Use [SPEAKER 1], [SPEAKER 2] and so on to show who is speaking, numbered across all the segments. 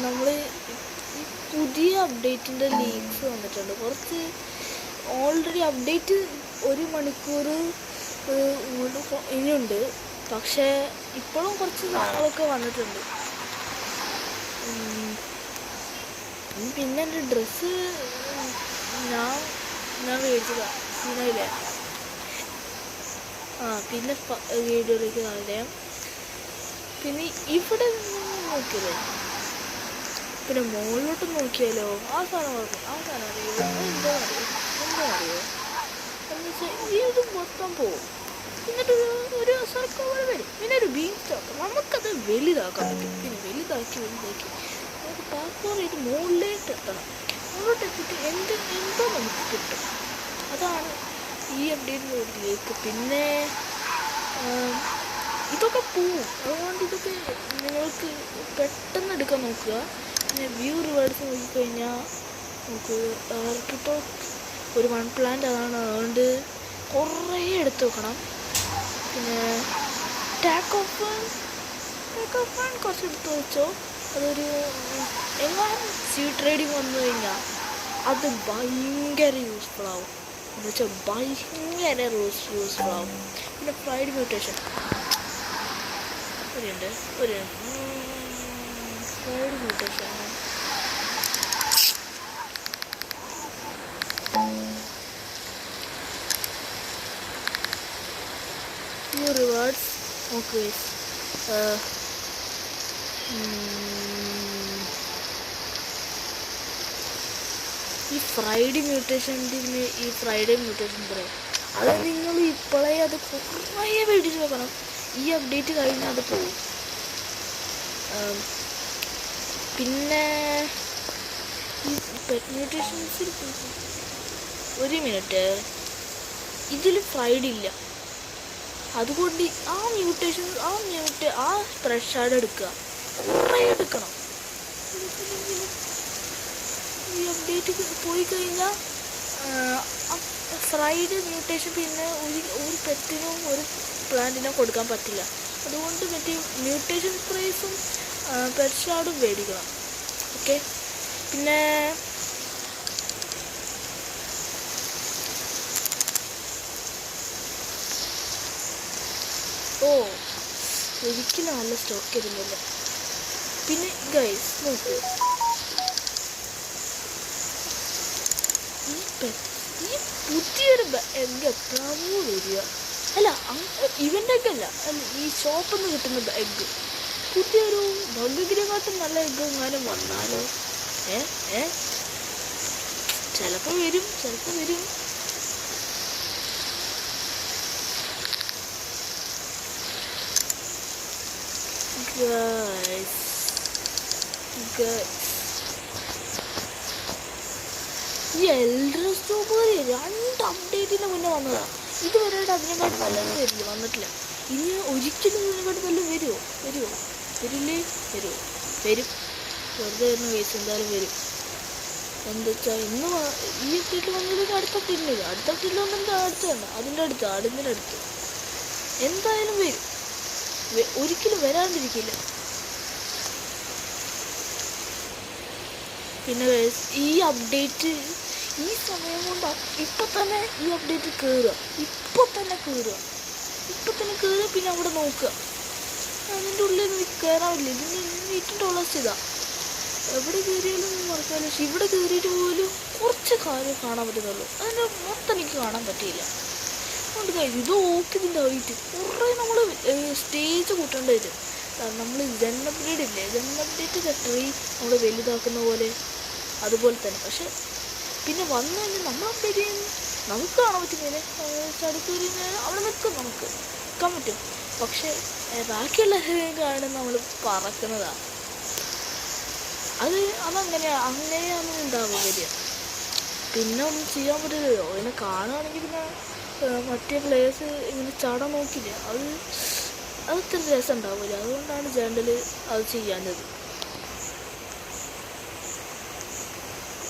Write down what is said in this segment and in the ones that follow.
[SPEAKER 1] നമ്മൾ പുതിയ അപ്ഡേറ്റിൻ്റെ ലീക്സ് വന്നിട്ടുണ്ട്. കുറച്ച് ഓൾറെഡി അപ്ഡേറ്റ് 1 മണിക്കൂർ ഇനിയുണ്ട്. പക്ഷേ ഇപ്പോഴും കുറച്ച് സാധനങ്ങളൊക്കെ വന്നിട്ടുണ്ട്. പിന്നെ എൻ്റെ ഡ്രസ്സ് ഞാൻ മേടിച്ചതാണ്. സീനയില്ലേ? പിന്നെ വീഡിയോയിലേക്ക് കാണാം. പിന്നെ ഇവിടെ നോക്കിയല്ലേ, പിന്നെ മുകളിലോട്ട് നോക്കിയാലോ ആ സാധനം അറിയോ? എന്താ അറിയോ എന്ന് വെച്ചാൽ ഇത് മൊത്തം പോവും. എന്നിട്ട് ഒരു സർക്കിൾ വരും. പിന്നെ ഒരു ബീം സ്റ്റോക്ക് നമുക്കത് വലുതാക്കാൻ പറ്റും. പിന്നെ വലുതാക്കി നമുക്ക് പാസ്പോർട്ട് ഇത് മുകളിലേക്ക് എത്തണം. മുകളിലോട്ട് എത്തിയിട്ട് എന്തോ നമുക്ക് കിട്ടും. അതാണ് ഈ അപ്ഡേറ്റിൻ്റെ ഒരു ലീക്ക്. പിന്നെ ഇതൊക്കെ പോവും. അതുകൊണ്ട് ഇതൊക്കെ നിങ്ങൾക്ക് പെട്ടെന്ന് എടുക്കാൻ നോക്കുക. പിന്നെ വ്യൂ റിവാർഡ്സ് നോക്കിക്കഴിഞ്ഞാൽ നമുക്ക് അവർക്കിപ്പോൾ ഒരു 1 പ്ലാന്റ് അതാണ്. അതുകൊണ്ട് കുറേ എടുത്ത് വെക്കണം. പിന്നെ ടാക്ക് ഓഫ് ഫൺ കുറച്ച് എടുത്ത് വെച്ചോ. അതൊരു എങ്ങാനും സീഡ് ട്രേഡിങ് വന്നു കഴിഞ്ഞാൽ അത് ഭയങ്കര യൂസ്ഫുൾ ആവും. എന്ന് വെച്ചാൽ ഭയങ്കര യൂസ്ഫുൾ ആവും. പിന്നെ ഫ്രൈഡ് മ്യൂട്ടേഷൻ ഒരു ഫ്രൈഡ് മ്യൂട്ടേഷൻ റിവാർഡ്സ് ഓക്കെ. ഈ ഫ്രൈഡേ മ്യൂട്ടേഷൻ പറയാം. അത് നിങ്ങൾ ഇപ്പോഴേ അത് കുറേ മേടിച്ച് വെക്കണം. ഈ അപ്ഡേറ്റ് കഴിഞ്ഞാൽ അത് പോകും. പിന്നെ ഈ പെറ്റ് മ്യൂട്ടേഷൻസിൽ 1 മിനിറ്റ് ഇതിൽ ഫ്രൈഡ് ഇല്ല. അതുകൊണ്ട് ആ ഫ്രഷ് ആഡ് എടുക്കുക. കുറേ എടുക്കണം. ഈ അപ്ഡേറ്റ് പോയി കഴിഞ്ഞാൽ ഫ്രൈഡ് മ്യൂട്ടേഷൻ പിന്നെ ഒരു പെറ്റിനോ ഒരു പ്ലാന്റിനോ കൊടുക്കാൻ പറ്റില്ല. അതുകൊണ്ട് മറ്റേ മ്യൂട്ടേഷൻ സ്പ്രേസും പെറ്റ് ഷാർഡും മേടിക്കണം. ഓക്കെ. പിന്നെ ഒരിക്കലും നല്ല സ്റ്റോക്ക് ഇരുന്നില്ല. പിന്നെ ഗൈസ് നോക്കൂ, ഈ പുതിയൊരു എഗ് എപ്പോഴാണോ വരിക? അല്ല, ഇവൻ്റെ എഗ്ഗല്ല, ഈ ഷോപ്പിൽ നിന്ന് കിട്ടുന്ന എഗ്ഗ്. പുതിയൊരു ഭംഗിഗ്രഹമായിട്ടും നല്ല എഗ്ഗ് എങ്ങാനും വന്നാലോ? ചിലപ്പോൾ വരും. ഗൈസ് ഈ എൽഡർ സ്റ്റോബറി 2 അപ്ഡേറ്റിന് മുന്നേ വന്നതാണ്. ഇതുവരെയായിട്ട് അതിനെക്കാട്ട് നല്ലത് വന്നിട്ടില്ല. ഇനി ഒരിക്കലും ഇതിനെക്കാട്ട് നല്ല വരുമോ? വരും. വെറുതെ വരുന്ന കേസ് എന്തായാലും വരും. എന്താ വെച്ചാൽ ഇന്ന് ഈ അപ്ഡേറ്റ് വന്നതിന് അടുത്ത അപ്ഡേറ്റ് വന്നിട്ട് അതിൻ്റെ അടുത്ത് എന്തായാലും വരും. ഒരിക്കലും വരാണ്ടിരിക്കില്ല. പിന്നെ ഈ അപ്ഡേറ്റ് ഈ സമയം കൊണ്ട് ഇപ്പം തന്നെ ഈ അപ്ഡേറ്റ് കയറുക. പിന്നെ അവിടെ നോക്കുക. അതിൻ്റെ ഉള്ളിൽ കയറാറില്ല. ഇതിന് $8 ഇതാ. എവിടെ കയറിയാലും മറക്കാമല്ലോ. പക്ഷെ ഇവിടെ കയറിയിട്ട് പോലും കുറച്ച് കാര്യം കാണാൻ പറ്റുന്നുള്ളൂ. അതിൻ്റെ മൊത്തം എനിക്ക് കാണാൻ പറ്റിയില്ല. അതുകൊണ്ട് കാര്യം ഇത് ഇതിൻ്റെ ആയിട്ട് കുറേ നമ്മൾ സ്റ്റേജ് കൂട്ടേണ്ടി വരും. കാരണം നമ്മൾ ജെൻ അപ്ഡേറ്റ് ട്രീ നമ്മൾ വലുതാക്കുന്ന പോലെ അതുപോലെ തന്നെ. പക്ഷെ പിന്നെ വന്നു കഴിഞ്ഞാൽ നമ്മൾ അപ്ഡേറ്റ് ചെയ്യുന്നു, നമുക്ക് കാണാൻ പറ്റുന്നില്ലേ? ചടുക്കൂരി അവിടെ നിൽക്കാൻ പറ്റും. പക്ഷെ ബാക്കിയുള്ള കാണുന്ന നമ്മൾ പറക്കുന്നതാണ്. അങ്ങനെയാണ് ഉണ്ടാവുക വരിക. പിന്നെ ഒന്നും ചെയ്യാൻ പറ്റില്ലല്ലോ. അതിനെ കാണുകയാണെങ്കിൽ പിന്നെ മറ്റേ പ്ലേയേഴ്സ് ഇങ്ങനെ ചാടാൻ നോക്കില്ല. അത് ഇത്ര രസം ഉണ്ടാവില്ല. അതുകൊണ്ടാണ് ജെൻഡിൽ അത് ചെയ്യാഞ്ഞത്.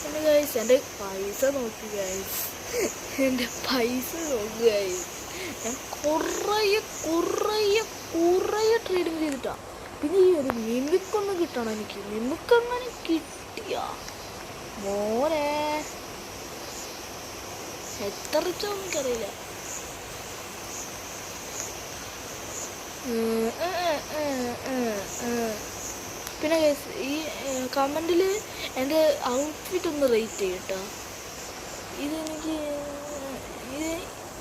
[SPEAKER 1] പിന്നെ ഗൈസ് എൻ്റെ പൈസ നോക്കി ഗൈസ്. ഞാൻ കുറേ ട്രേഡിങ് ചെയ്തിട്ടാണ്. പിന്നെ ഈ ഒരു മിമിക്കൊന്ന് കിട്ടണം എനിക്ക്. മിമിക്കങ്ങനെ കിട്ടിയ മോനെ എത്ര റിച്ചാന്ന് എനിക്കറിയില്ല. പിന്നെ ഈ കമൻറ്റിൽ എൻ്റെ ഔട്ട്ഫിറ്റ് ഒന്ന് റേറ്റ് ചെയ്യട്ടോ.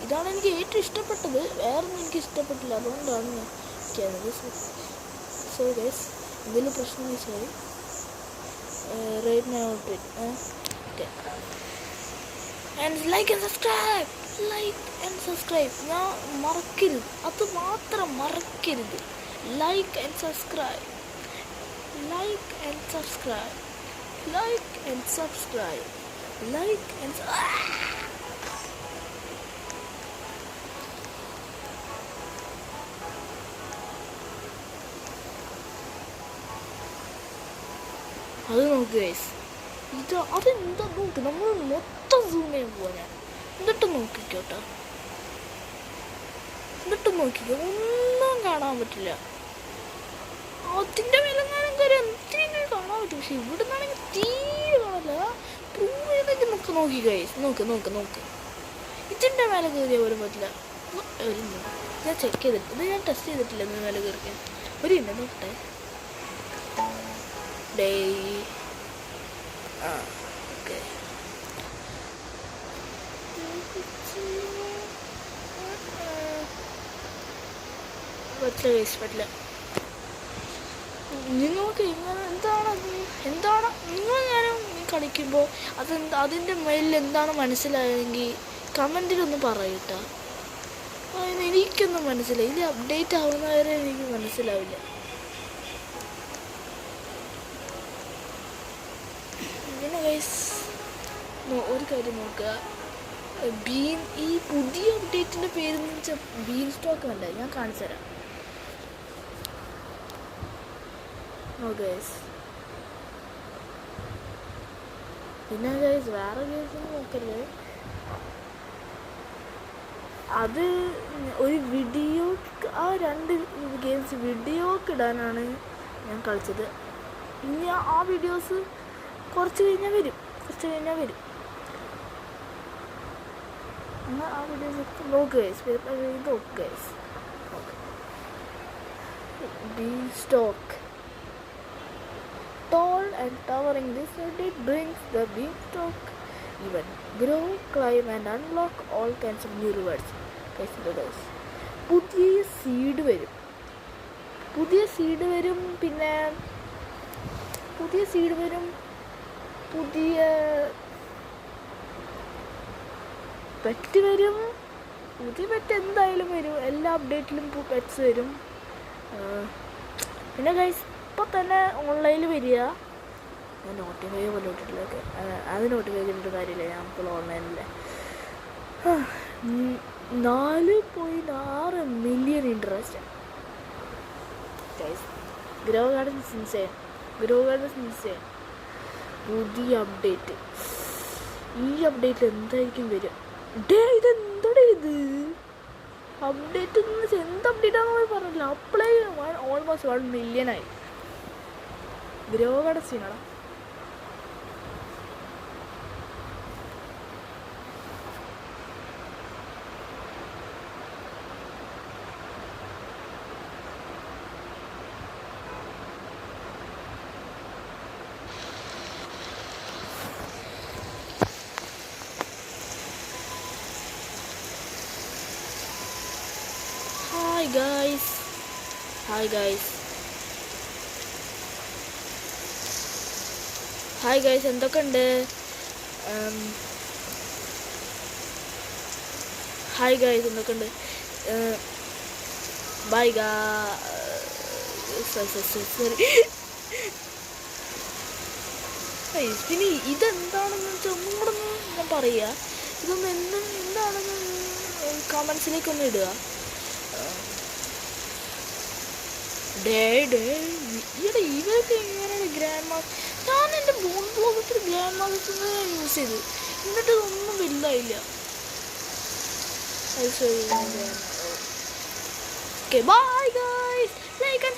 [SPEAKER 1] ഇതാണ് എനിക്ക് ഏറ്റവും ഇഷ്ടപ്പെട്ടത്. വേറൊന്നും എനിക്ക് ഇഷ്ടപ്പെട്ടില്ല, അതുകൊണ്ടാണ് ഞാൻ സോ ഗൈസ് എന്തെങ്കിലും പ്രശ്നം വെച്ചാൽ rate my outfit. Okay, and like and subscribe. ഞാൻ മറക്കരുത്, അത് മാത്രം മറക്കരുത്. Like and subscribe. അത് നോക്ക് ഗൈസ്, അതെന്താ നോക്ക്, നമ്മൾ മൊത്തം സൂം ചെയ്യാൻ പോവാ. ഞാൻ എന്നിട്ട് നോക്കിക്കോട്ടോ, ഒന്നും കാണാൻ പറ്റില്ല. അതിൻ്റെ മേലെങ്ങാനും കയറി എന്തിനെങ്കിലും കാണാൻ പറ്റും, പക്ഷെ ഇവിടെ നിന്നാണെങ്കിൽ തീരെ കാണില്ല. പ്രൂവ് ചെയ്തെങ്കിൽ നോക്കി ഗൈസ്, നോക്ക് ഇതിൻ്റെ മേലെ കയറിയാൽ പോലും പറ്റില്ല. ഞാൻ ചെക്ക് ചെയ്തിട്ട്, ഇത് ഞാൻ ടെസ്റ്റ് ചെയ്തിട്ടില്ല ഇതിന് മേലെ കയറിക്കാൻ. ഒരു ഇല്ല നോക്കട്ടെ. ഓക്കെ, പറ്റില്ല. നിങ്ങൾക്ക് എന്താണ് നിങ്ങൾ ഞാനും കളിക്കുമ്പോൾ അതിൻ്റെ മേലിൽ എന്താണ് മനസ്സിലായെങ്കിൽ കമൻറ്റിലൊന്ന് പറയട്ടോ. എനിക്കൊന്നും മനസ്സിലായി, ഇത് അപ്ഡേറ്റ് ആവുന്നവരെ എനിക്ക് മനസ്സിലാവില്ല. പിന്നെ ഗൈസ് ഒരു കാര്യം നോക്കുക, ഈ പുതിയ അപ്ഡേറ്റിൻ്റെ പേരെന്ന് വെച്ചാൽ ബീൻ സ്റ്റോക്ക് അല്ല. ഞാൻ കാണിച്ചു തരാം. ഗൈസ് പിന്നെ ഗൈസ് വേറെ ഗെയിംസ് നോക്കല്ലേ, അത് ഒരു വീഡിയോ, ആ 2 ഗെയിംസ് വീഡിയോക്ക് ഇടാനാണ് ഞാൻ കളിച്ചത്. ഇനി ആ വീഡിയോസ് കുറച്ച് കഴിഞ്ഞാൽ വരും. എന്നാൽ ആ വീഡിയോസ് നോക്ക് ഗൈസ്. നോക്ക് guys, been stock tall and towering, this edit brings the beanstalk even. Grow, climb and unlock all kinds of new rewards. Guys, പുതിയ സീഡ് വരും. പിന്നെ പുതിയ പെറ്റ് വരും. പുതിയ പെറ്റ് എന്തായാലും വരും. എല്ലാ അപ്ഡേറ്റിലും പെറ്റ്സ് വരും. പിന്നെ ഗൈസ് ഇപ്പോൾ തന്നെ ഓൺലൈനിൽ വരിക. ഞാൻ നോട്ടിഫൈ പോലെ ഇട്ടിട്ടില്ല. അത് നോട്ടിഫൈ ചെയ്തിട്ട് കാര്യമില്ല, ഞാൻ ഇപ്പോൾ ഓൺലൈനിൽ 4.6 million interest. Grow gardens insane. പുതിയ അപ്ഡേറ്റ്. ഈ അപ്ഡേറ്റിൽ എന്തായിരിക്കും വരിക? ഇതെന്താടേ ഇത് അപ്ഡേറ്റ്? എന്ത് അപ്ഡേറ്റാണെന്ന് പോയി പറഞ്ഞില്ല. അപ്ലൈ ഓൾമോസ്റ്റ് 1 മില്യനായി. ഗ്രോ ഗാർഡൻ സീനാടാ. ഹായ് ഗൈസ്, എന്തൊക്കെയുണ്ട്? ബൈ പിന്നെ ഇതെന്താണെന്ന് വെച്ചാൽ ഒന്നും കൂടെ ഞാൻ പറയുക. ഇതൊന്നും എന്താണെന്ന് കമൻസിലേക്കൊന്ന് ഇടുക. ഇവരൊക്കെ എങ്ങനെയാണ് ഗ്രാൻഡ് മാസ്റ്റർ? ഞാൻ എൻ്റെ ബോൺ ബ്ലോഗത്തിൽ ഗ്രാൻഡ് മാസ്റ്റർ യൂസ് ചെയ്ത്, എന്നിട്ട് ഇതൊന്നും വലുതായില്ല. Okay, bye guys. Like and